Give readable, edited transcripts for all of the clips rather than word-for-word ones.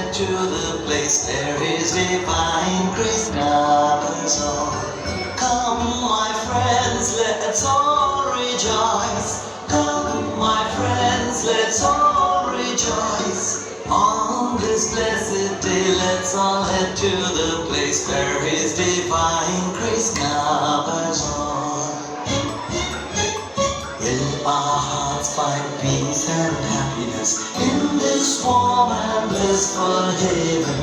head to the place where His divine grace covers all. Come, my friends, let's all rejoice. Come, my friends, let's all rejoice. On this blessed day, let's all head to the place where His divine grace covers all. Will our hearts find peace and happiness in this warm and blissful haven?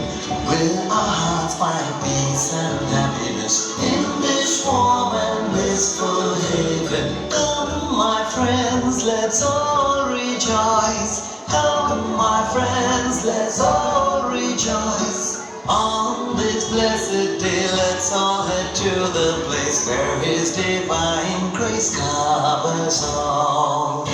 Will our hearts find peace and happiness in this warm and blissful haven? Come, my friends, let's all rejoice. Come, my friends, let's all rejoice. On this blessed day, let's all head to the place where His divine grace covers all.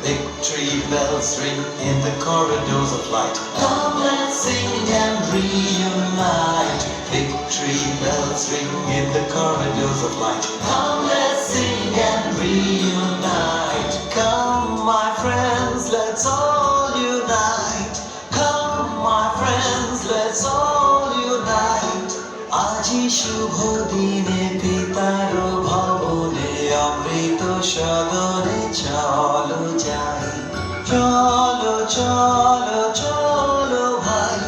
Victory bells ring in the corridors of light. Come, let's sing and reunite. Victory bells ring in the corridors of light. Come, let's sing and reunite. Come, my friends, let's all unite. Come, my friends, let's all unite. আজি শুভ দিনে পিতার ভবনে অমৃত সদনে চলো যাই। চলো চলো চলো ভাই,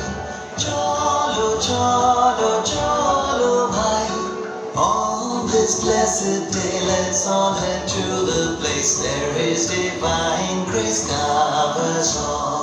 চলো চলো চলো ভাই। On this blessed day, let's all head to the place where His divine grace covers all.